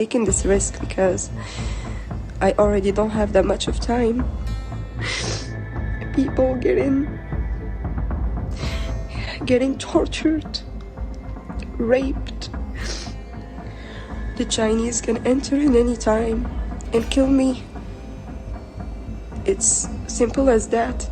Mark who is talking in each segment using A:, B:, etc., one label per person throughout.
A: taking this risk because I already don't have that much of time. People getting tortured, raped. The Chinese can enter in any time and kill me. It's simple as that.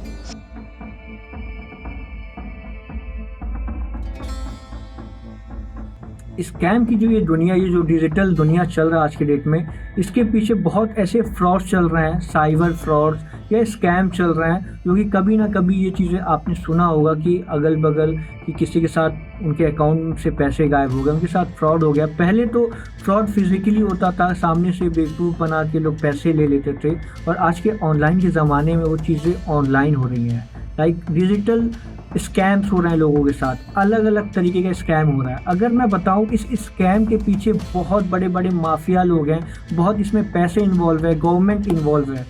B: Scam की जो ये दुनिया, ये जो digital दुनिया चल रहा है आज के डेट में, इसके पीछे बहुत ऐसे फ्रॉड चल रहे हैं, साइबर फ्रॉड्स या स्कैम चल रहे हैं, जो कि कभी ना कभी ये चीज़ें आपने सुना होगा कि अगल बगल कि किसी के साथ उनके अकाउंट से पैसे गायब हो गए, उनके साथ फ्रॉड हो गया। पहले तो फ्रॉड फिजिकली होता था, सामने से बेवकूफ़ बना के लोग पैसे ले लेते थे, और आज के ऑनलाइन के ज़माने में वो चीज़ें ऑनलाइन हो रही हैं। लाइक डिजिटल स्कैम्स हो रहे हैं लोगों के साथ, अलग अलग तरीके का स्कैम हो रहा है। अगर मैं बताऊं, इस स्कैम के पीछे बहुत बड़े बड़े माफिया लोग हैं, बहुत इसमें पैसे इन्वॉल्व है, गवर्नमेंट इन्वॉल्व है।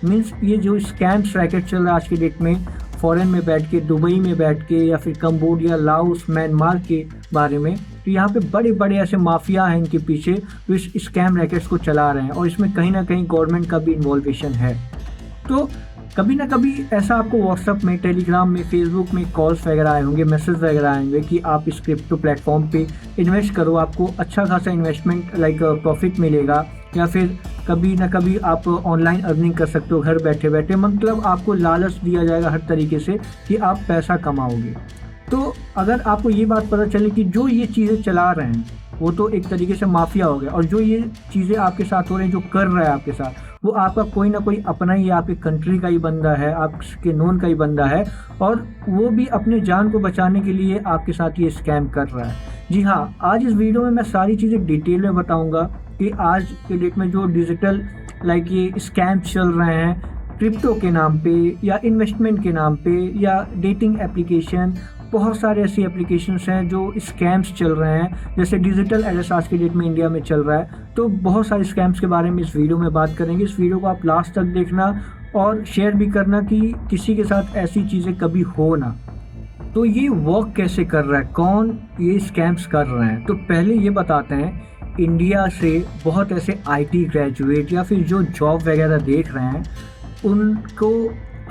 B: मीन्स ये जो स्कैम्स रैकेट चल रहा है आज की डेट में, फॉरेन में बैठ के, दुबई में बैठ के, या फिर कंबोडिया, लाओस, म्यांमार के बारे में, तो यहाँ पे बड़े बड़े ऐसे माफिया हैं इनके पीछे जो इस स्कैम रैकेट्स को चला रहे हैं, और इसमें कहीं ना कहीं गवर्नमेंट का भी इन्वॉल्वेशन है। तो कभी ना कभी ऐसा आपको व्हाट्सअप में, टेलीग्राम में, फेसबुक में कॉल्स वगैरह आए होंगे, मैसेज वगैरह आएंगे कि आप इस क्रिप्टो प्लेटफॉर्म पे इन्वेस्ट करो, आपको अच्छा खासा इन्वेस्टमेंट प्रॉफिट मिलेगा, या फिर कभी ना कभी आप ऑनलाइन अर्निंग कर सकते हो घर बैठे बैठे। मतलब आपको लालच दिया जाएगा हर तरीके से कि आप पैसा कमाओगे। तो अगर आपको ये बात पता चले कि जो ये चीज़ें चला रहे हैं वो तो एक तरीके से माफिया हो गया, और जो ये चीज़ें आपके साथ हो रही हैं, जो कर रहा है आपके साथ, वो आपका कोई ना कोई अपना ही, आपके कंट्री का ही बंदा है, आपके नोन का ही बंदा है, और वो भी अपने जान को बचाने के लिए आपके साथ ये स्कैम कर रहा है। जी हाँ, आज इस वीडियो में मैं सारी चीज़ें डिटेल में बताऊंगा कि आज के डेट में जो डिजिटल ये स्कैम चल रहे हैं क्रिप्टो के नाम पे, या इन्वेस्टमेंट के नाम पे, या डेटिंग एप्लीकेशन, बहुत सारे ऐसी एप्लीकेशंस हैं जो स्कैम्स चल रहे हैं। जैसे डिजिटल अरेस्ट आज की डेट में इंडिया में चल रहा है, तो बहुत सारे स्कैम्स के बारे में इस वीडियो में बात करेंगे। इस वीडियो को आप लास्ट तक देखना और शेयर भी करना कि किसी के साथ ऐसी चीज़ें कभी हो ना। तो ये वर्क कैसे कर रहा है, कौन ये स्कैम्स कर रहे हैं, तो पहले ये बताते हैं। इंडिया से बहुत ऐसे IT ग्रेजुएट या फिर जो जॉब वगैरह देख रहे हैं, उनको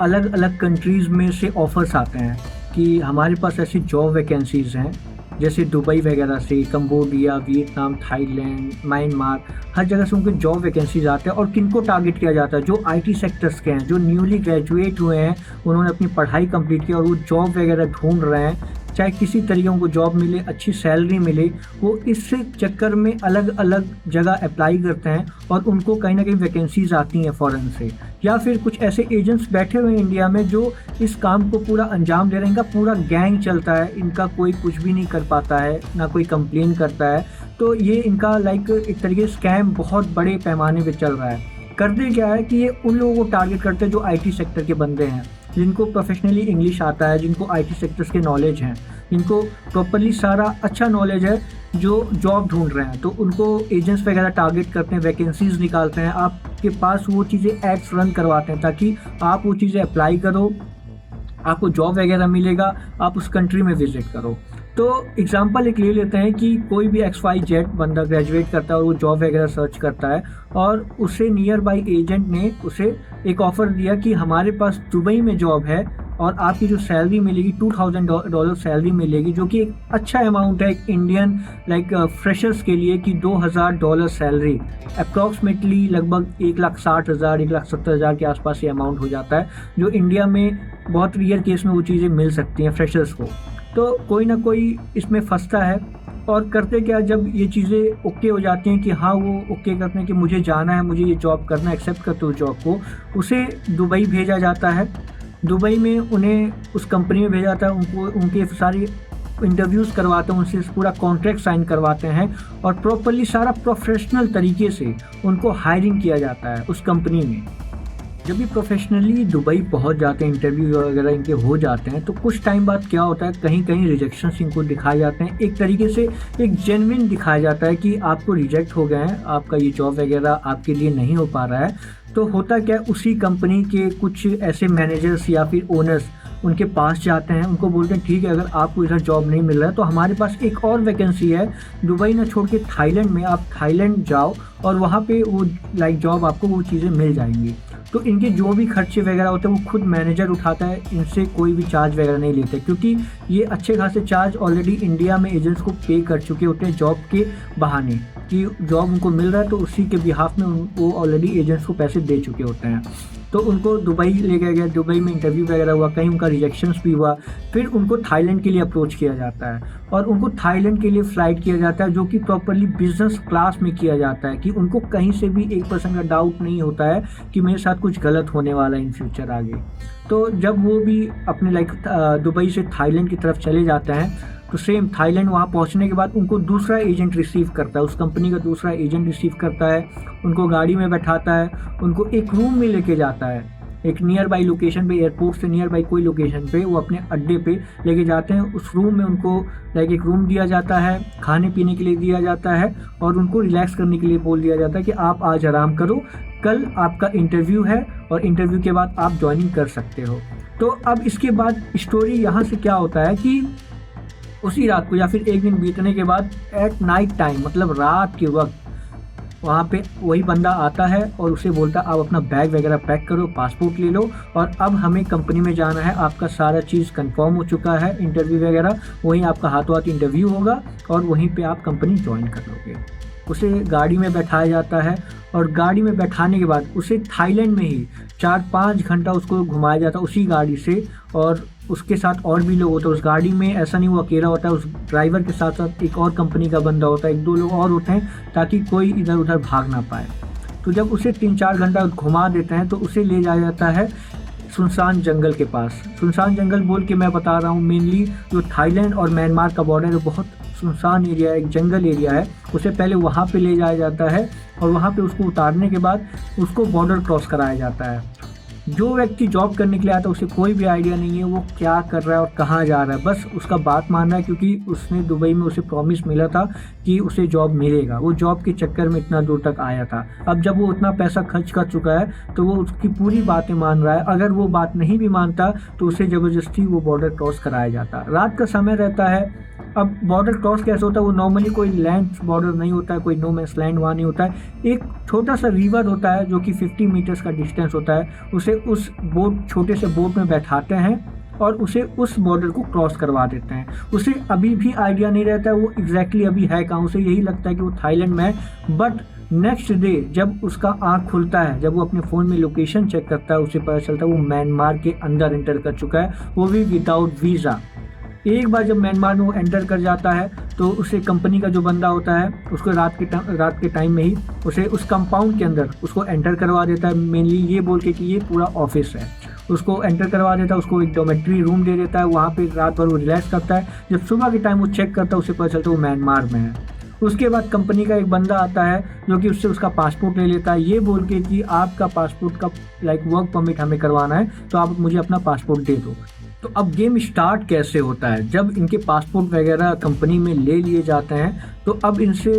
B: अलग अलग कंट्रीज़ में से ऑफ़र्स आते हैं कि हमारे पास ऐसी जॉब वैकेंसीज़ हैं, जैसे दुबई वगैरह से, कंबोडिया, वियतनाम, थाईलैंड, म्यांमार, हर जगह से उनके जॉब वैकेंसीज आते हैं। और किनको टारगेट किया जाता है? जो IT सेक्टर्स के हैं, जो न्यूली ग्रेजुएट हुए हैं, उन्होंने अपनी पढ़ाई कंप्लीट की और वो जॉब वगैरह ढूंढ रहे हैं, चाहे किसी तरीके उनको जॉब मिले, अच्छी सैलरी मिले, वो इस चक्कर में अलग अलग जगह अप्लाई करते हैं, और उनको कहीं ना कहीं वैकेंसीज आती हैं फ़ॉरेन से। या फिर कुछ ऐसे एजेंट्स बैठे हुए हैं इंडिया में जो इस काम को पूरा अंजाम दे रहे हैं। इनका पूरा गैंग चलता है, इनका कोई कुछ भी नहीं कर पाता है, ना कोई कंप्लेन करता है। तो ये इनका एक तरीके से स्कैम बहुत बड़े पैमाने पे चल रहा है। करते क्या है कि ये उन लोगों को टारगेट करते हैं जो IT सेक्टर के बंदे हैं, जिनको प्रोफेशनली इंग्लिश आता है, जिनको IT सेक्टर्स के नॉलेज हैं, जिनको प्रॉपरली सारा अच्छा नॉलेज है, जो जॉब ढूंढ रहे हैं। तो उनको एजेंट्स वगैरह टारगेट करते हैं, वैकेंसीज निकालते हैं, आपके पास वो चीज़ें एड्स रन करवाते हैं ताकि आप वो चीज़ें अप्लाई करो, आपको जॉब वगैरह मिलेगा, आप उस कंट्री में विजिट करो। तो एग्जांपल एक ले लेते हैं कि कोई भी XYZ बंदा ग्रेजुएट करता है और वो जॉब वगैरह सर्च करता है, और उससे नियर बाई एजेंट ने उसे एक ऑफ़र दिया कि हमारे पास दुबई में जॉब है और आपकी जो सैलरी मिलेगी $2000 सैलरी मिलेगी, जो कि एक अच्छा अमाउंट है एक इंडियन फ्रेशर्स के लिए, कि $2000 सैलरी अप्रॉक्सीमेटली लगभग 1,60,000 1,70,000 के आसपास ये अमाउंट हो जाता है, जो इंडिया में बहुत रेयर केस में वो चीज़ें मिल सकती हैं फ्रेशर्स को। तो कोई ना कोई इसमें फंसता है, और करते क्या, जब ये चीज़ें ओके हो जाती हैं कि हाँ वो ओके करते हैं कि मुझे जाना है, मुझे ये जॉब करना है, एक्सेप्ट करते हो जॉब को, उसे दुबई भेजा जाता है। दुबई में उन्हें उस कंपनी में भेजा जाता है, उनको उनके सारी इंटरव्यूज़ करवाते हैं, उनसे पूरा कॉन्ट्रैक्ट साइन करवाते हैं, और प्रॉपरली सारा प्रोफेशनल तरीके से उनको हायरिंग किया जाता है उस कंपनी में। जब भी प्रोफेशनली दुबई पहुंच जाते हैं, इंटरव्यू वगैरह इनके हो जाते हैं, तो कुछ टाइम बाद क्या होता है, कहीं कहीं रिजेक्शंस इनको दिखाए जाते हैं, एक तरीके से एक जेन्युइन दिखाया जाता है कि आपको रिजेक्ट हो गए हैं, आपका ये जॉब वगैरह आपके लिए नहीं हो पा रहा है। तो होता क्या है, उसी कंपनी के कुछ ऐसे मैनेजर्स या फिर ओनर्स उनके पास जाते हैं, उनको बोलते हैं ठीक है अगर आपको इधर जॉब नहीं मिल रहा है तो हमारे पास एक और वैकेंसी है दुबई ना छोड़ के थाईलैंड में, आप थाईलैंड जाओ और वहाँ पे वो लाइक जॉब आपको वो चीज़ें मिल जाएंगी। तो इनके जो भी खर्चे वगैरह होते हैं वो खुद मैनेजर उठाता है, इनसे कोई भी चार्ज वगैरह नहीं लेते, क्योंकि ये अच्छे खासे चार्ज ऑलरेडी इंडिया में एजेंट्स को पे कर चुके होते हैं जॉब के बहाने, कि जॉब उनको मिल रहा है तो उसी के बिहाफ में वो ऑलरेडी एजेंट्स को पैसे दे चुके होते हैं। तो उनको दुबई ले गया, दुबई में इंटरव्यू वगैरह हुआ, कहीं उनका रिजेक्शंस भी हुआ, फिर उनको थाईलैंड के लिए अप्रोच किया जाता है और उनको थाईलैंड के लिए फ़्लाइट किया जाता है जो कि प्रॉपरली बिजनेस क्लास में किया जाता है, कि उनको कहीं से भी 1% का डाउट नहीं होता है कि मेरे साथ कुछ गलत होने वाला है इन फ्यूचर आगे। तो जब वो भी अपने लाइक दुबई से थाईलैंड की तरफ चले जाते हैं तो सेम थाईलैंड वहाँ पहुँचने के बाद उनको दूसरा एजेंट रिसीव करता है, उस कंपनी का दूसरा एजेंट रिसीव करता है, उनको गाड़ी में बैठाता है, उनको एक रूम में लेके जाता है, एक नियर बाई लोकेशन पे, एयरपोर्ट से नियर बाई कोई लोकेशन पे वो अपने अड्डे पे लेके जाते हैं। उस रूम में उनको लाइक एक रूम दिया जाता है, खाने पीने के लिए दिया जाता है और उनको रिलैक्स करने के लिए बोल दिया जाता है कि आप आज आराम करो, कल आपका इंटरव्यू है और इंटरव्यू के बाद आप ज्वाइनिंग कर सकते हो। तो अब इसके बाद स्टोरी यहाँ से क्या होता है कि उसी रात को या फिर एक दिन बीतने के बाद एट नाइट टाइम, मतलब रात के वक्त, वहाँ पे वही बंदा आता है और उसे बोलता है आप अपना बैग वगैरह पैक करो, पासपोर्ट ले लो और अब हमें कंपनी में जाना है, आपका सारा चीज़ कंफर्म हो चुका है, इंटरव्यू वगैरह, वहीं आपका हाथों हाथ इंटरव्यू होगा और वहीं पे आप कंपनी ज्वाइन कर लोगे। उसे गाड़ी में बैठाया जाता है और गाड़ी में बैठाने के बाद उसे थाईलैंड में ही 4-5 घंटा उसको घुमाया जाता है उसी गाड़ी से, और उसके साथ और भी लोग होते हैं उस गाड़ी में। ऐसा नहीं वो अकेला होता है, उस ड्राइवर के साथ साथ एक और कंपनी का बंदा होता है, 1-2 लोग और होते हैं ताकि कोई इधर उधर भाग ना पाए। तो जब उसे 3-4 घंटा घुमा देते हैं तो उसे ले जाया जाता है सुनसान जंगल के पास। सुनसान जंगल बोल के मैं बता रहा हूँ, मेनली जो थाईलैंड और म्यांमार का बॉर्डर है, बहुत सुनसान एरिया है, एक जंगल एरिया है। उसे पहले वहाँ पे ले जाया जाता है और वहाँ पे उसको उतारने के बाद उसको बॉर्डर क्रॉस कराया जाता है। जो व्यक्ति जॉब करने के लिए आता है उसे कोई भी आइडिया नहीं है वो क्या कर रहा है और कहाँ जा रहा है, बस उसका बात मान रहा है क्योंकि उसने दुबई में उसे प्रॉमिस मिला था कि उसे जॉब मिलेगा। वो जॉब के चक्कर में इतना दूर तक आया था। अब जब वो उतना पैसा खर्च कर चुका है तो वो उसकी पूरी बातें मान रहा है। अगर वो बात नहीं भी मानता तो उसे ज़बरदस्ती वो बॉर्डर क्रॉस कराया जाता। रात का समय रहता है। अब बॉर्डर क्रॉस कैसे होता है, वो नॉर्मली कोई लैंड बॉर्डर नहीं होता है, कोई नो मैंस लैंड वहाँ नहीं होता है। एक छोटा सा रिवर होता है जो कि 50 मीटर्स का डिस्टेंस होता है। उसे उस बोट, छोटे से बोट में बैठाते हैं और उसे उस बॉर्डर को क्रॉस करवा देते हैं। उसे अभी भी आइडिया नहीं रहता है वो एग्जैक्टली अभी है कहाँ। उसे यही लगता है कि वो थाईलैंड में है। बट नेक्स्ट डे जब उसका आँख खुलता है, जब वो अपने फ़ोन में लोकेशन चेक करता है, उसे पता चलता है वो म्यांमार के अंदर एंटर कर चुका है, वो भी विदाउट वीज़ा। एक बार जब म्यांमार में वो एंटर कर जाता है तो उसे कंपनी का जो बंदा होता है उसको रात के टाइम में ही उसे उस कंपाउंड के अंदर उसको एंटर करवा देता है, मेनली ये बोल के कि ये पूरा ऑफिस है। उसको एंटर करवा देता है, उसको एक डोमेट्री रूम दे देता है, वहाँ पे रात भर वो रिलैक्स करता है। जब सुबह के टाइम वो चेक करता है उसे पता चलता है वो म्यांमार में है। उसके बाद कंपनी का एक बंदा आता है जो कि उससे उसका पासपोर्ट ले लेता है, ये बोल के कि आपका पासपोर्ट का लाइक वर्क परमिट हमें करवाना है तो आप मुझे अपना पासपोर्ट दे दो। तो अब गेम स्टार्ट कैसे होता है, जब इनके पासपोर्ट वगैरह कंपनी में ले लिए जाते हैं तो अब इनसे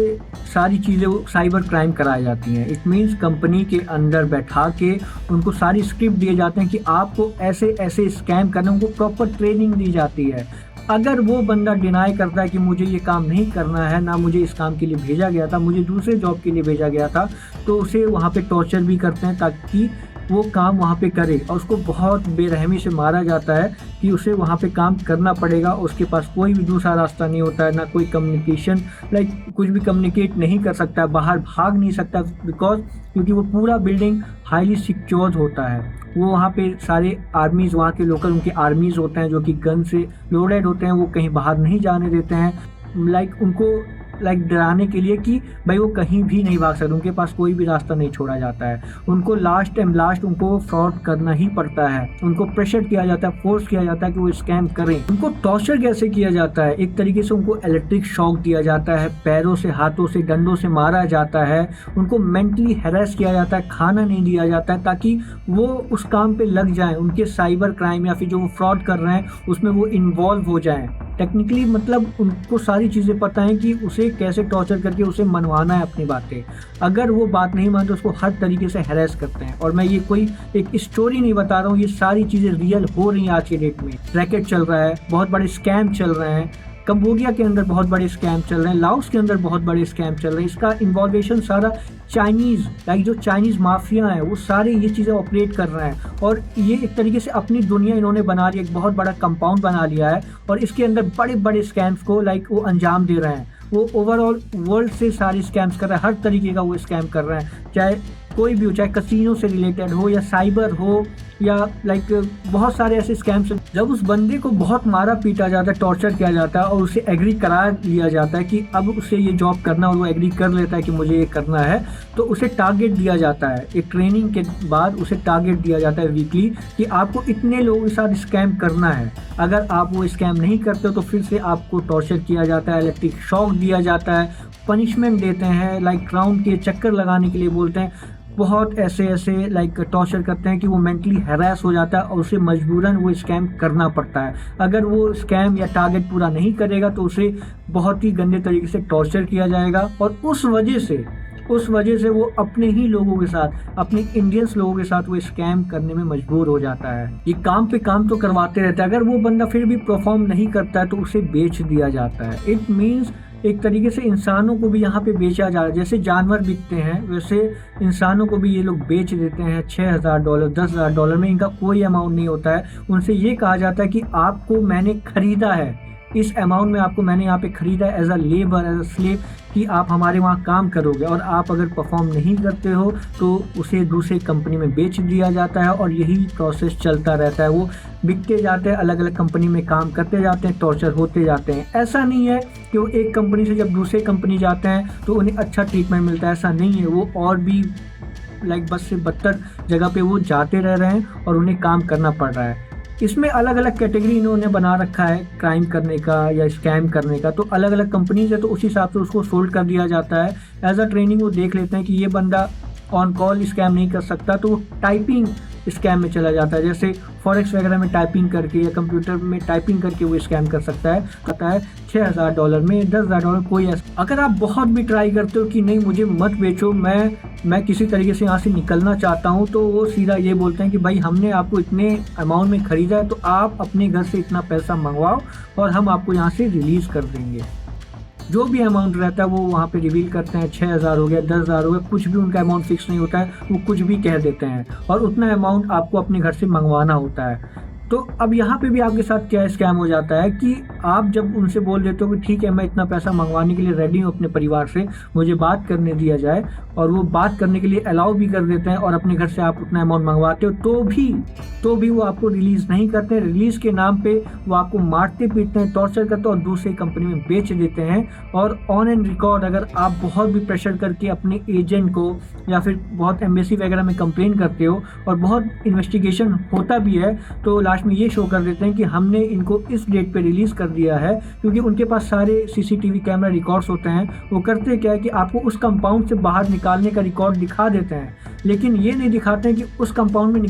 B: सारी चीज़ें साइबर क्राइम कराई जाती हैं। इट मीन्स कंपनी के अंदर बैठा के उनको सारी स्क्रिप्ट दिए जाते हैं कि आपको ऐसे ऐसे स्कैम करना, उनको प्रॉपर ट्रेनिंग दी जाती है। अगर वो बंदा डिनाई करता है कि मुझे ये काम नहीं करना है, ना मुझे इस काम के लिए भेजा गया था, मुझे दूसरे जॉब के लिए भेजा गया था, तो उसे वहाँ पे टॉर्चर भी करते हैं ताकि वो काम वहाँ पे करे। और उसको बहुत बेरहमी से मारा जाता है कि उसे वहाँ पे काम करना पड़ेगा। उसके पास कोई भी दूसरा रास्ता नहीं होता है, ना कोई कम्युनिकेशन, लाइक कुछ भी कम्युनिकेट नहीं कर सकता है, बाहर भाग नहीं सकता, क्योंकि वो पूरा बिल्डिंग हाईली सिक्योर्ड होता है। वो वहाँ पे सारे आर्मीज़, वहाँ के लोकल उनके आर्मीज़ होते हैं जो कि गन से लोडेड होते हैं, वो कहीं बाहर नहीं जाने देते हैं, लाइक उनको डराने के लिए कि भाई वो कहीं भी नहीं भाग सकते, उनके पास कोई भी रास्ता नहीं छोड़ा जाता है। उनको लास्ट उनको फ्रॉड करना ही पड़ता है, उनको प्रेशर किया जाता है, फोर्स किया जाता है कि वो स्कैम करें। उनको टॉर्चर कैसे किया जाता है, एक तरीके से उनको इलेक्ट्रिक शॉक दिया जाता है, पैरों से, हाथों से, डंडों से मारा जाता है, उनको मेंटली हैरेस किया जाता है, खाना नहीं दिया जाता है ताकि वो उस काम पे लग जाएं, उनके साइबर क्राइम या फिर जो वो फ्रॉड कर रहे हैं उसमें वो इन्वॉल्व हो जाएं। टेक्निकली मतलब उनको सारी चीज़ें पता हैं कि उसे कैसे टॉर्चर करके उसे मनवाना है अपनी बातें। अगर वो बात नहीं मानते उसको हर तरीके से हैरेस करते हैं। और मैं ये कोई एक स्टोरी नहीं बता रहा हूँ, ये सारी चीज़ें रियल हो रही हैं आज के डेट में। रैकेट चल रहा है, बहुत बड़े स्कैम चल रहे हैं, कंबोडिया के अंदर बहुत बड़े स्कैम चल रहे हैं, लाओस के अंदर बहुत बड़े स्कैम चल रहे हैं। इसका इन्वॉल्वेशन सारा चाइनीज़, लाइक जो चाइनीज़ माफिया हैं वो सारे ये चीज़ें ऑपरेट कर रहे हैं। और ये एक तरीके से अपनी दुनिया इन्होंने बना ली, एक बहुत बड़ा कंपाउंड बना लिया है और इसके अंदर बड़े बड़े स्कैम्स को लाइक वो अंजाम दे रहे हैं। वो ओवरऑल वर्ल्ड से सारे स्कैम्स कर रहे हैं, हर तरीके का वो स्कैम कर रहे हैं, चाहे कोई भी हो, चाहे कसिनो से रिलेटेड हो या साइबर हो या लाइक बहुत सारे ऐसे स्कैम्स। जब उस बंदे को बहुत मारा पीटा जाता है, टॉर्चर किया जाता है और उसे एग्री करा लिया जाता है कि अब उसे ये जॉब करना, और वो एग्री कर लेता है कि मुझे ये करना है, तो उसे टारगेट दिया जाता है। एक ट्रेनिंग के बाद उसे टारगेट दिया जाता है वीकली कि आपको इतने लोगों के साथ स्कैम करना है। अगर आप वो स्कैम नहीं करते हो तो फिर से आपको टॉर्चर किया जाता है, इलेक्ट्रिक शॉक दिया जाता है, पनिशमेंट देते हैं, लाइक क्राउन के चक्कर लगाने के लिए बोलते हैं। बहुत ऐसे लाइक टॉर्चर करते हैं कि वो मेंटली हैरास हो जाता है और उसे मजबूरन वो स्कैम करना पड़ता है। अगर वो स्कैम या टारगेट पूरा नहीं करेगा तो उसे बहुत ही गंदे तरीके से टॉर्चर किया जाएगा और उस वजह से वो अपने ही लोगों के साथ, अपने इंडियंस लोगों के साथ वो स्कैम करने में मजबूर हो जाता है। ये काम पे काम तो करवाते रहते हैं, अगर वो बंदा फिर भी परफॉर्म नहीं करता है तो उसे बेच दिया जाता है। इट मीन्स एक तरीके से इंसानों को भी यहाँ पे बेचा जा रहा है। जैसे जानवर बिकते हैं वैसे इंसानों को भी ये लोग बेच देते हैं। $6,000 $10,000 में इनका कोई अमाउंट नहीं होता है। उनसे ये कहा जाता है कि आपको मैंने खरीदा है, इस अमाउंट में आपको मैंने यहाँ पे खरीदा है as a labour, as a slave, कि आप हमारे वहाँ काम करोगे और आप अगर परफॉर्म नहीं करते हो तो उसे दूसरे कंपनी में बेच दिया जाता है और यही प्रोसेस चलता रहता है। वो बिकते जाते हैं, अलग अलग कंपनी में काम करते जाते हैं, टॉर्चर होते जाते हैं। ऐसा नहीं है कि वो एक कंपनी से जब दूसरे कंपनी जाते हैं तो उन्हें अच्छा ट्रीटमेंट मिलता है, ऐसा नहीं है। वो और भी लाइक बस से बदतर जगह पे वो जाते रह रहे हैं और उन्हें काम करना पड़ रहा है। इसमें अलग अलग कैटेगरी इन्होंने बना रखा है क्राइम करने का या स्कैम करने का, तो अलग अलग कंपनीज है तो उस हिसाब से उसको सोल्ड कर दिया जाता है। एज अ ट्रेनिंग वो देख लेते हैं कि ये बंदा ऑन कॉल स्कैम नहीं कर सकता तो वो टाइपिंग स्कैम में चला जाता है। जैसे फॉरेक्स वगैरह में टाइपिंग करके या कंप्यूटर में टाइपिंग करके वो स्कैम कर सकता है। कहता है $6,000 में, $10,000 कोई ऐसा। अगर आप बहुत भी ट्राई करते हो कि नहीं मुझे मत बेचो, मैं किसी तरीके से यहाँ से निकलना चाहता हूँ, तो वो सीधा ये बोलते हैं कि भाई हमने आपको इतने अमाउंट में ख़रीदा है तो आप अपने घर से इतना पैसा मंगवाओ और हम आपको यहाँ से रिलीज़ कर देंगे। जो भी अमाउंट रहता है वो वहाँ पे रिवील करते हैं। 6,000 हो गया, 10,000 हो गया, कुछ भी उनका अमाउंट फिक्स नहीं होता है, वो कुछ भी कह देते हैं और उतना अमाउंट आपको अपने घर से मंगवाना होता है। तो अब यहाँ पे भी आपके साथ क्या स्कैम हो जाता है कि आप जब उनसे बोल देते हो कि ठीक है मैं इतना पैसा मंगवाने के लिए रेडी हूँ अपने परिवार से, मुझे बात करने दिया जाए, और वो बात करने के लिए अलाउ भी कर देते हैं और अपने घर से आप उतना अमाउंट मंगवाते हो तो भी वो आपको रिलीज़ नहीं करते। रिलीज़ के नाम पे वो आपको मारते पीटते हैं, टॉर्चर करते हैं और दूसरी कंपनी में बेच देते हैं। और ऑन एंड रिकॉर्ड अगर आप बहुत भी प्रेशर करके अपने एजेंट को या फिर बहुत एम्बेसी वगैरह में कंप्लेन करते हो और बहुत इन्वेस्टिगेशन होता भी है तो लास्ट में ये शो कर देते हैं कि हमने इनको इस डेट पे रिलीज़ कर दिया है, क्योंकि उनके पास सारे सीसीटीवी कैमरा रिकॉर्ड्स होते हैं। वो करते क्या है कि आपको उस कंपाउंड से बाहर निकालने का रिकॉर्ड दिखा देते हैं, लेकिन ये नहीं दिखाते हैं कि उस कंपाउंड में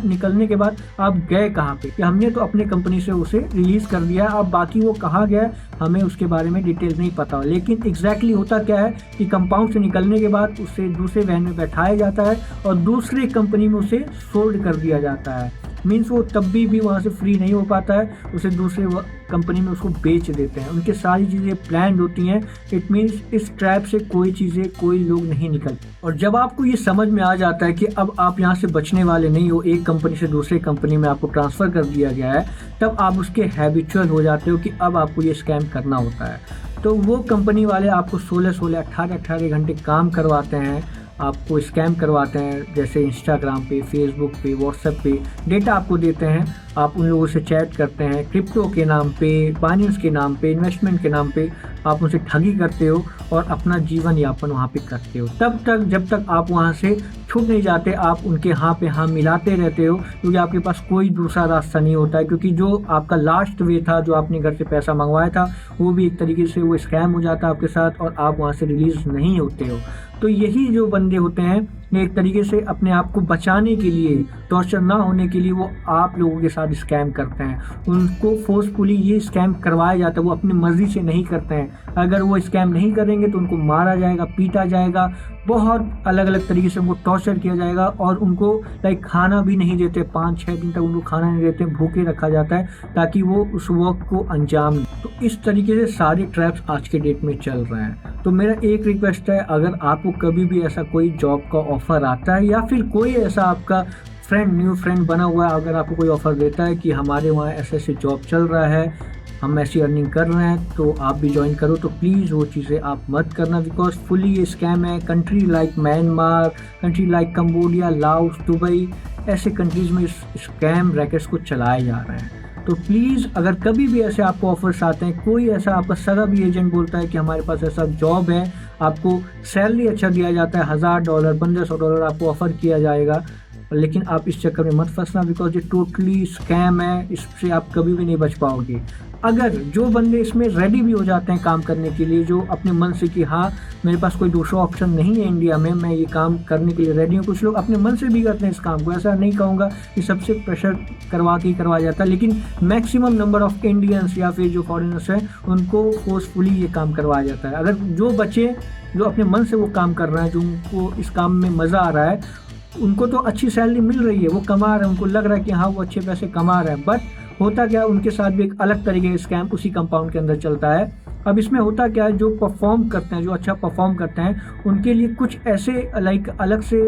B: निकलने के बाद आप गए कहाँ पे। कि हमने तो अपने कंपनी से उसे रिलीज़ कर दिया, अब बाकी वो कहाँ गया हमें उसके बारे में डिटेल नहीं पता। लेकिन एग्जैक्टली होता क्या है कि कंपाउंड से निकलने के बाद उसे दूसरे वैन में बैठाया जाता है और दूसरे कंपनी में उसे सोल्ड कर दिया जाता है। मीन्स वो तब भी वहाँ से फ्री नहीं हो पाता है, उसे दूसरे कंपनी में उसको बेच देते हैं। उनके सारी चीज़ें प्लान्ड होती हैं। इट मीन्स इस ट्रैप से कोई लोग नहीं निकलते। और जब आपको ये समझ में आ जाता है कि अब आप यहाँ से बचने वाले नहीं हो, एक कंपनी से दूसरे कंपनी में आपको ट्रांसफ़र कर दिया गया है, तब आप उसके हैबिचुअल हो जाते हो कि अब आपको ये स्कैम करना होता है। तो वो कंपनी वाले आपको 16 18 घंटे काम करवाते हैं, आपको स्कैम करवाते हैं। जैसे इंस्टाग्राम पे, फेसबुक पे, व्हाट्सएप पे डेटा आपको देते हैं, आप उन लोगों से चैट करते हैं, क्रिप्टो के नाम पे, बाइनेंस के नाम पे, इन्वेस्टमेंट के नाम पे आप उनसे ठगी करते हो और अपना जीवन यापन वहाँ पे करते हो। तब तक जब तक आप वहाँ से छूट नहीं जाते, आप उनके हाँ पे हाँ मिलाते रहते हो, क्योंकि आपके पास कोई दूसरा रास्ता नहीं होता है। क्योंकि जो आपका लास्ट वे था, जो आपने घर से पैसा मंगवाया था, वो भी एक तरीके से वो स्कैम हो जाता है आपके साथ और आप वहाँ से रिलीज़ नहीं होते हो। तो यही जो बंदे होते हैं एक तरीके से अपने आप को बचाने के लिए, टॉर्चर ना होने के लिए वो आप लोगों के साथ स्कैम करते हैं। उनको फोर्सफुली ये स्कैम करवाया जाता है, वो अपनी मर्जी से नहीं करते हैं। अगर वो स्कैम नहीं करेंगे तो उनको मारा जाएगा, पीटा जाएगा, बहुत अलग अलग तरीके से उनको टॉर्चर किया जाएगा और उनको खाना भी नहीं देते, 5-6 दिन तक उनको खाना नहीं देते, भूखे रखा जाता है ताकि वो उस वर्क को अंजाम दें। तो इस तरीके से सारे ट्रैप्स आज के डेट में चल रहे हैं। तो मेरा एक रिक्वेस्ट है, अगर आपको कभी भी ऐसा कोई जॉब का ऑफर आता है या फिर कोई ऐसा आपका न्यू फ्रेंड बना हुआ है, अगर आपको कोई ऑफर देता है कि हमारे वहाँ ऐसे ऐसे जॉब चल रहा है, हम ऐसी अर्निंग कर रहे हैं तो आप भी ज्वाइन करो, तो प्लीज़ वो चीज़ें आप मत करना, बिकॉज फुली ये स्कैम है। Country like Myanmar, country like Cambodia, Laos, Dubai, ऐसे कंट्रीज़ में स्कैम रैकेट्स को चलाए जा रहे हैं। तो प्लीज़ अगर कभी भी ऐसे आपको ऑफर्स आते हैं, कोई ऐसा आपका सगा भी एजेंट बोलता है कि हमारे पास ऐसा जॉब है, आपको सैलरी अच्छा दिया जाता है, $1000, $1500 आपको ऑफ़र किया जाएगा, लेकिन आप इस चक्कर में मत फंसना, बिकॉज ये टोटली स्कैम है, इससे आप कभी भी नहीं बच पाओगे। अगर जो बंदे इसमें रेडी भी हो जाते हैं काम करने के लिए, जो अपने मन से कि हाँ मेरे पास कोई दूसरा ऑप्शन नहीं है इंडिया में, मैं ये काम करने के लिए रेडी हूँ, कुछ लोग अपने मन से भी करते हैं इस काम को, ऐसा नहीं कहूँगा कि सबसे प्रेशर करवा के ही करवाया जाता है, लेकिन मैक्सिमम नंबर ऑफ इंडियंस या फिर जो फॉरेनर्स हैं उनको फोर्सफुली ये काम करवाया जाता है। अगर जो बच्चे जो अपने मन से वो काम कर रहे हैं, जो उनको इस काम में मज़ा आ रहा है, उनको तो अच्छी सैलरी मिल रही है, वो कमा रहे हैं, उनको लग रहा है कि हाँ वो अच्छे पैसे कमा रहे हैं, बट होता क्या है उनके साथ भी एक अलग तरीके का स्कैम उसी कंपाउंड के अंदर चलता है। अब इसमें होता क्या है, जो परफॉर्म करते हैं, जो अच्छा परफॉर्म करते हैं, उनके लिए कुछ ऐसे अलग से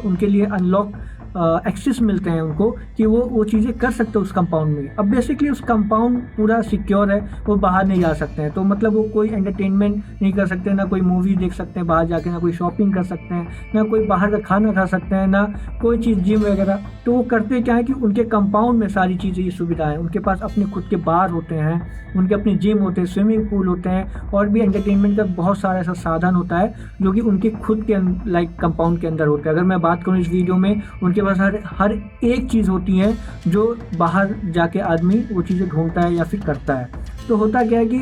B: उनके लिए अनलॉक एक्सेस मिलते हैं उनको कि वो चीज़ें कर सकते हैं उस कंपाउंड में। अब बेसिकली उस कंपाउंड पूरा सिक्योर है, वो बाहर नहीं जा सकते हैं, तो मतलब वो कोई एंटरटेनमेंट नहीं कर सकते, ना कोई मूवी देख सकते हैं बाहर जाके, ना कोई शॉपिंग कर सकते हैं, ना कोई बाहर का खाना खा सकते हैं, ना कोई चीज़ जिम वगैरह। तो वो करते क्या है कि उनके कंपाउंड में सारी चीज़ें, ये सुविधाएँ, उनके पास अपने खुद के बार होते हैं, उनके अपने जिम होते हैं, स्विमिंग पूल होते हैं, और भी एंटरटेनमेंट का बहुत सारा ऐसा साधन होता है जो कि उनके खुद के कंपाउंड के अंदर होता है। अगर मैं बात करूँ इस वीडियो में, उनके पास हर एक चीज़ होती है जो बाहर जाके आदमी वो चीज़ें ढूंढता है या फिर करता है। तो होता क्या है कि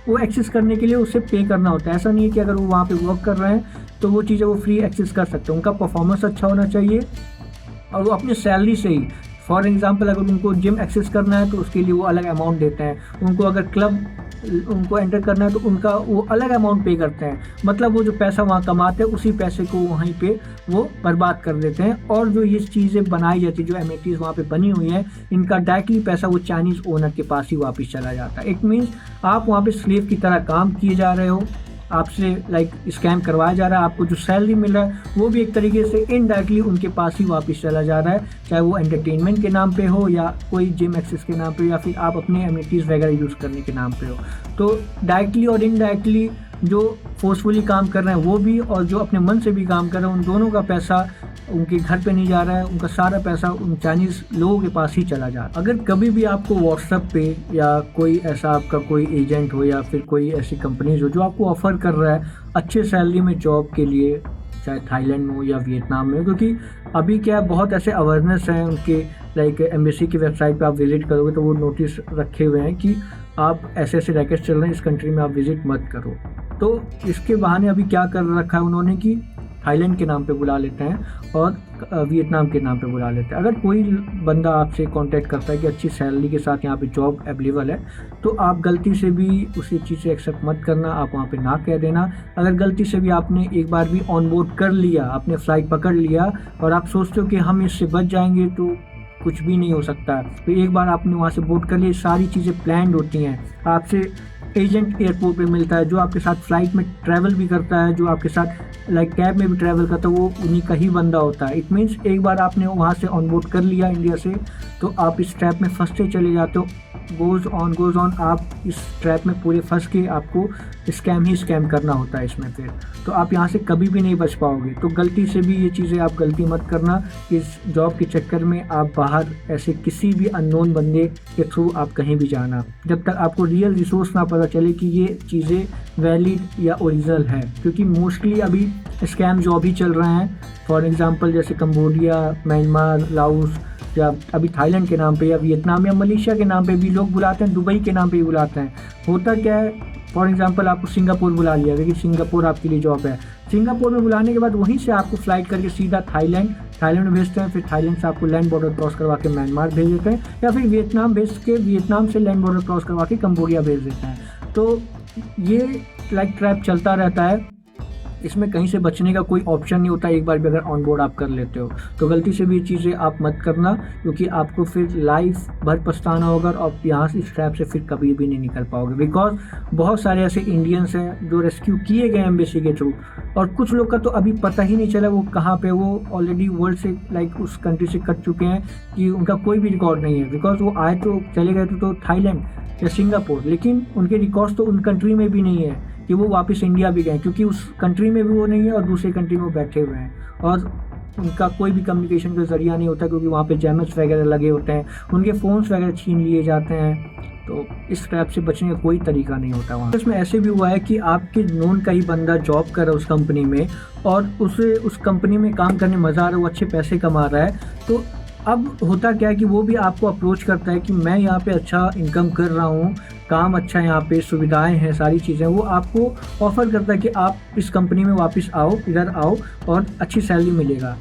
B: वो एक्सेस करने के लिए उसे पे करना होता है। ऐसा नहीं है कि अगर वो वहाँ पे वर्क कर रहे हैं तो वो चीज़ें वो फ्री एक्सेस कर सकते हैं। उनका परफॉर्मेंस अच्छा होना चाहिए और वो अपनी सैलरी से ही, फॉर एग्जांपल अगर उनको जिम एक्सेस करना है तो उसके लिए वो अलग अमाउंट देते हैं, उनको अगर क्लब उनको एंटर करना है तो उनका वो अलग अमाउंट पे करते हैं। मतलब वो जो पैसा वहाँ कमाते हैं उसी पैसे को वहीं पे वो बर्बाद कर देते हैं। और जो ये चीज़ें बनाई जाती है, जो एमिनिटीज़ वहाँ पे बनी हुई हैं, इनका डायरेक्टली पैसा वो चाइनीज़ ओनर के पास ही वापस चला जाता है। इट मीन्स आप वहाँ पे स्लेव की तरह काम किए जा रहे हो, आपसे स्कैम करवाया जा रहा है, आपको जो सैलरी मिल रहा है वो भी एक तरीके से इनडायरेक्टली उनके पास ही वापस चला जा रहा है, चाहे वो एंटरटेनमेंट के नाम पे हो या कोई जिम एक्सेस के नाम पे या फिर आप अपने एमिनिटीज़ वगैरह यूज़ करने के नाम पे हो। तो डायरेक्टली और इनडायरेक्टली जो फोर्सफुली काम कर रहे हैं वो भी, और जो अपने मन से भी काम कर रहे हैं, उन दोनों का पैसा उनके घर पे नहीं जा रहा है, उनका सारा पैसा उन चाइनीज़ लोगों के पास ही चला जा रहा है। अगर कभी भी आपको व्हाट्सएप पे या कोई ऐसा आपका कोई एजेंट हो या फिर कोई ऐसी कंपनीज हो जो आपको ऑफ़र कर रहा है अच्छे सैलरी में जॉब के लिए, चाहे थाईलैंड में हो या वियतनाम में हो, क्योंकि अभी क्या है बहुत ऐसे अवेयरनेस हैं उनके एम्बेसी की वेबसाइट पे आप विज़िट करोगे तो वो नोटिस रखे हुए हैं कि आप ऐसे ऐसे रैकेट्स चल रहे हैं, इस कंट्री में आप विज़िट मत करो। तो इसके बहाने अभी क्या कर रखा है उन्होंने कि थाईलैंड के नाम पे बुला लेते हैं और वियतनाम के नाम पे बुला लेते हैं। अगर कोई बंदा आपसे कांटेक्ट करता है कि अच्छी सैलरी के साथ यहाँ पे जॉब अवेलेबल है, तो आप गलती से भी उसी चीज़ से एक्सेप्ट मत करना, आप वहाँ पे ना कह देना। अगर गलती से भी आपने एक बार भी ऑन बोर्ड कर लिया, आपने फ़्लाइट पकड़ लिया और आप सोचते हो कि हम इससे बच जाएंगे, तो कुछ भी नहीं हो सकता। तो एक बार आपने वहाँ से बोर्ड कर लिया, सारी चीज़ें प्लान्ड होती हैं। आपसे एजेंट एयरपोर्ट पे मिलता है जो आपके साथ फ़्लाइट में ट्रैवल भी करता है, जो आपके साथ कैब में भी ट्रैवल करता है, वो उन्हीं का ही बंदा होता है। इट मीन्स एक बार आपने वहाँ से ऑन बोर्ड कर लिया इंडिया से, तो आप इस ट्रैप में फंसते चले जाते हो। गोज़ ऑन, आप इस ट्रैप में पूरे फंस के आपको स्कैम करना होता है इसमें फिर, तो आप यहाँ से कभी भी नहीं बच पाओगे। तो गलती से भी ये चीज़ें आप गलती मत करना, इस जॉब के चक्कर में आप बाहर ऐसे किसी भी अननोन बंदे के थ्रू आप कहीं भी जाना, जब तक आपको रियल रिसोर्स ना पता चले कि ये चीज़ें वैलिड या ओरिजिनल है। क्योंकि मोस्टली अभी स्कैम जॉब ही चल रहे हैं। फॉर एग्जांपल जैसे कंबोडिया, म्यांमार, लाओस, या अभी थाईलैंड के नाम पे या वियतनाम या मलेशिया के नाम पे भी लोग बुलाते हैं, दुबई के नाम पे भी बुलाते हैं। होता क्या है, फॉर एग्जांपल आपको सिंगापुर बुला लिया क्योंकि सिंगापुर आपके लिए जॉब है। सिंगापुर में बुलाने के बाद वहीं से आपको फ्लाइट करके सीधा थाईलैंड में भेजते हैं, फिर थाईलैंड से आपको लैंड बॉर्डर क्रॉस करवा के म्यांमार भेज देते हैं, या फिर वियतनाम से लैंड बॉर्डर क्रॉस करवा के कंबोडिया भेज देते हैं। तो ये ट्रैप चलता रहता है, इसमें कहीं से बचने का कोई ऑप्शन नहीं होता। एक बार भी अगर ऑन बोर्ड आप कर लेते हो तो गलती से भी ये चीज़ें आप मत करना, क्योंकि आपको फिर लाइफ भर पछताना होगा और यहाँ से इस ट्रैप से फिर कभी भी नहीं निकल पाओगे। बिकॉज बहुत सारे ऐसे इंडियंस हैं जो रेस्क्यू किए गए एम्बेसी के थ्रू, और कुछ लोग का तो अभी पता ही नहीं चला वो कहाँ पे, वो ऑलरेडी वर्ल्ड से उस कंट्री से कट चुके हैं कि उनका कोई भी रिकॉर्ड नहीं है। बिकॉज वो आए तो चले गए तो थाईलैंड या सिंगापुर, लेकिन उनके रिकॉर्ड्स तो उन कंट्री में भी नहीं है कि वो वापस इंडिया भी गए, क्योंकि उस कंट्री में भी वो नहीं है और दूसरे कंट्री में वो बैठे हुए हैं, और उनका कोई भी कम्युनिकेशन का जरिया नहीं होता, क्योंकि वहाँ पे जैमर्स वगैरह लगे होते हैं, उनके फ़ोन्स वगैरह छीन लिए जाते हैं। तो इस ट्रैप से बचने का कोई तरीका नहीं होता वहाँ। इसमें ऐसे भी हुआ है कि आपके नोन का ही बंदा जॉब कर रहा है उस कंपनी में, और उसे उस कंपनी में काम करने मज़ा आ रहा है, वो अच्छे पैसे कमा रहा है। तो अब होता क्या है कि वो भी आपको अप्रोच करता है कि मैं यहाँ पे अच्छा इनकम कर रहा हूँ, काम अच्छा है, यहाँ पे सुविधाएं हैं, सारी चीज़ें, वो आपको ऑफ़र करता है कि आप इस कंपनी में वापस आओ, इधर आओ और अच्छी सैलरी मिलेगा।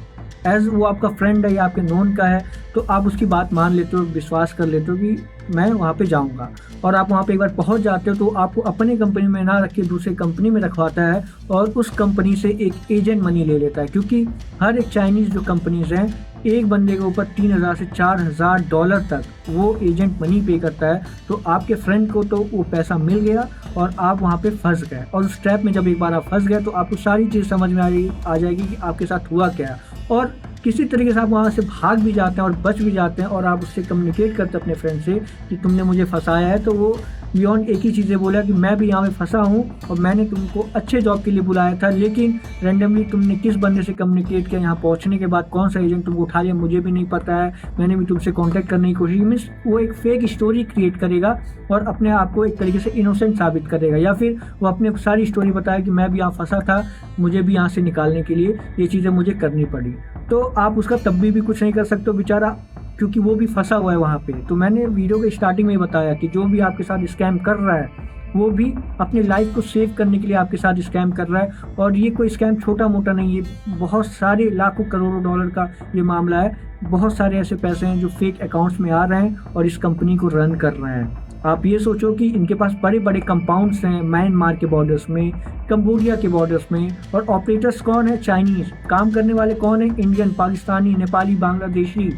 B: एज़ वो आपका फ्रेंड है या आपके नोन का है, तो आप उसकी बात मान लेते हो, विश्वास कर लेते हो कि मैं वहाँ पे जाऊँगा, और आप वहाँ पे एक बार पहुँच जाते हो तो आपको अपने कंपनी में ना रख के दूसरे कंपनी में रखवाता है, और उस कंपनी से एक एजेंट मनी ले लेता है। क्योंकि हर एक चाइनीज़ जो कंपनीज़ हैं, एक बंदे के ऊपर $3,000 से $4,000 तक वो एजेंट मनी पे करता है। तो आपके फ्रेंड को तो वो पैसा मिल गया और आप वहाँ पे फंस गए, और उस ट्रैप में जब एक बार आप फंस गए तो आपको सारी चीज़ समझ में आ जाएगी कि आपके साथ हुआ क्या, और किसी तरीके से आप वहाँ से भाग भी जाते हैं और बच भी जाते हैं, और आप उससे कम्युनिकेट करते हैं अपने फ्रेंड से कि तुमने मुझे फंसाया है। तो वो बियॉन्ड एक ही चीज़ें बोला कि मैं भी यहाँ पे फंसा हूँ और मैंने तुमको अच्छे जॉब के लिए बुलाया था, लेकिन रैंडमली तुमने किस बंदे से कम्युनिकेट किया, यहाँ पहुँचने के बाद कौन सा एजेंट तुमको उठा लिया, मुझे भी नहीं पता है, मैंने भी तुमसे कॉन्टैक्ट करने की कोशिश। मीन्स वो एक फेक स्टोरी क्रिएट करेगा और अपने आप को एक तरीके से इनोसेंट साबित करेगा, या फिर वो अपने सारी स्टोरी बताया कि मैं भी यहाँ फंसा था, मुझे भी यहाँ से निकालने के लिए ये चीज़ें मुझे करनी पड़ी। तो आप उसका तब भी कुछ नहीं कर सकते हो बेचारा, क्योंकि वो भी फंसा हुआ है वहाँ पे। तो मैंने वीडियो के स्टार्टिंग में ही बताया कि जो भी आपके साथ स्कैम कर रहा है वो भी अपनी लाइफ को सेव करने के लिए आपके साथ स्कैम कर रहा है, और ये कोई स्कैम छोटा मोटा नहीं है, बहुत सारे लाखों करोड़ों डॉलर का ये मामला है। बहुत सारे ऐसे पैसे हैं जो फेक अकाउंट्स में आ रहे हैं और इस कंपनी को रन कर रहे हैं। आप ये सोचो कि इनके पास बड़े बड़े कंपाउंड्स हैं म्यांमार के बॉर्डर्स में, कंबोडिया के बॉर्डर्स में, और ऑपरेटर्स कौन है? चाइनीज़। काम करने वाले कौन है? इंडियन, पाकिस्तानी, नेपाली, बांग्लादेशी।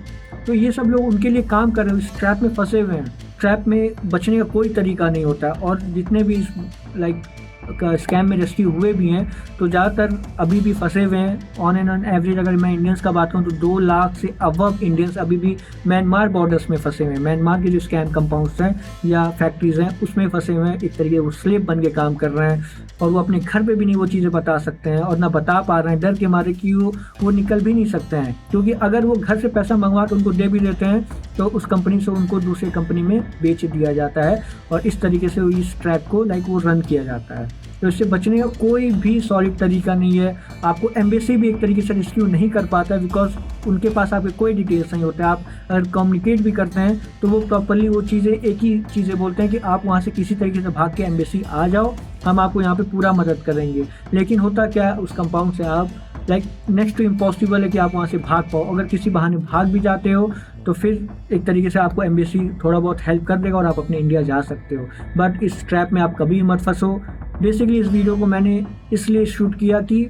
B: तो ये सब लोग उनके लिए काम कर रहे हैं, इस ट्रैप में फंसे हुए हैं। ट्रैप में बचने का कोई तरीका नहीं होता, और जितने भी स्कैम में रेस्क्यू हुए भी हैं तो ज़्यादातर अभी भी फंसे हुए हैं। ऑन एवरेज अगर मैं इंडियंस का बात करूँ तो 2 लाख से अबव इंडियंस अभी भी म्यांमार बॉर्डर्स में फंसे हुए हैं। म्यांमार के जो स्कैम कंपाउंड्स हैं या फैक्ट्रीज़ हैं उसमें फंसे हुए हैं। एक तरीके वो स्लेव बन के काम कर रहे हैं, और वो अपने घर पे भी नहीं वो चीज़ें बता सकते हैं, और ना बता पा रहे हैं डर के मारे कि वो निकल भी नहीं सकते हैं, क्योंकि अगर वो घर से पैसा मंगवा के उनको दे भी देते हैं तो उस कंपनी से उनको दूसरी कंपनी में बेच दिया जाता है, और इस तरीके से इस ट्रैप को वो रन किया जाता है। तो इससे बचने का कोई भी सॉलिड तरीका नहीं है। आपको एम्बेसी भी एक तरीके से रेस्क्यू नहीं कर पाता है, बिकॉज उनके पास आपके कोई डिटेल्स नहीं होते। आप अगर कम्युनिकेट भी करते हैं तो वो प्रॉपरली वो चीज़ें एक ही चीज़ें बोलते हैं कि आप वहाँ से किसी तरीके से भाग के एम्बेसी आ जाओ, हम आपको यहाँ पे पूरा मदद करेंगे। लेकिन होता क्या है, उस कंपाउंड से आप नेक्स्ट टू इम्पॉसिबल है कि आप वहाँ से भाग पाओ। अगर किसी बहाने भाग भी जाते हो तो फिर एक तरीके से आपको एम्बेसी थोड़ा बहुत हेल्प कर देगा और आप अपने इंडिया जा सकते हो। बट इस ट्रैप में आप कभी मत फंसो। बेसिकली इस वीडियो को मैंने इसलिए शूट किया कि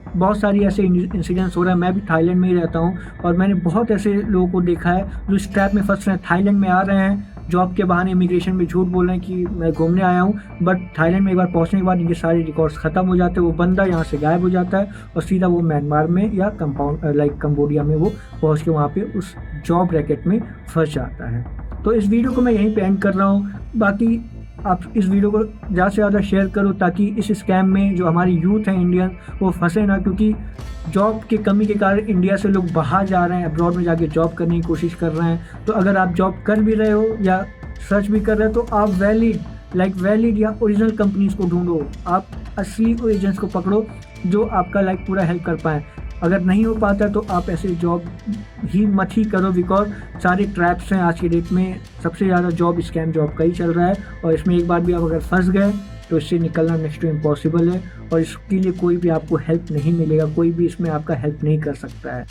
B: बहुत सारी ऐसे इंसिडेंट्स हो रहे हैं। मैं भी थाईलैंड में ही रहता हूँ और मैंने बहुत ऐसे लोगों को देखा है जो इस ट्रैप में फंस रहे हैं। थाईलैंड में आ रहे हैं, जॉब के बहाने इमिग्रेशन में झूठ बोल रहे हैं कि मैं घूमने आया हूँ, बट थाईलैंड में एक बार पहुँचने के बाद इनके सारे रिकॉर्ड्स ख़त्म हो जाते हैं। वो बंदा यहाँ से गायब हो जाता है और सीधा वो म्यांमार में या कंबोडिया में वो पहुँच के वहाँ पे उस जॉब रैकेट में फंस जाता है। तो इस वीडियो को मैं यहीं पे एंड कर रहा हूँ। बाकी आप इस वीडियो को ज़्यादा से ज़्यादा शेयर करो ताकि इस स्कैम में जो हमारी यूथ है इंडियन वो फंसे ना, क्योंकि जॉब की कमी के कारण इंडिया से लोग बाहर जा रहे हैं, अब्रॉड में जाके जॉब करने की कोशिश कर रहे हैं। तो अगर आप जॉब कर भी रहे हो या सर्च भी कर रहे हो तो आप वैलिड या ओरिजिनल कंपनीज को ढूंढो। आप असली एजेंट्स को पकड़ो जो आपका पूरा हेल्प कर पाएँ। अगर नहीं हो पाता तो आप ऐसे जॉब ही मत ही करो, बिकॉज सारे ट्रैप्स हैं आज के डेट में। सबसे ज़्यादा जॉब स्कैम जॉब का ही चल रहा है, और इसमें एक बार भी आप अगर फंस गए तो इससे निकलना नेक्स्ट टू इम्पॉसिबल है और इसके लिए कोई भी आपको हेल्प नहीं मिलेगा, कोई भी इसमें आपका हेल्प नहीं कर सकता है।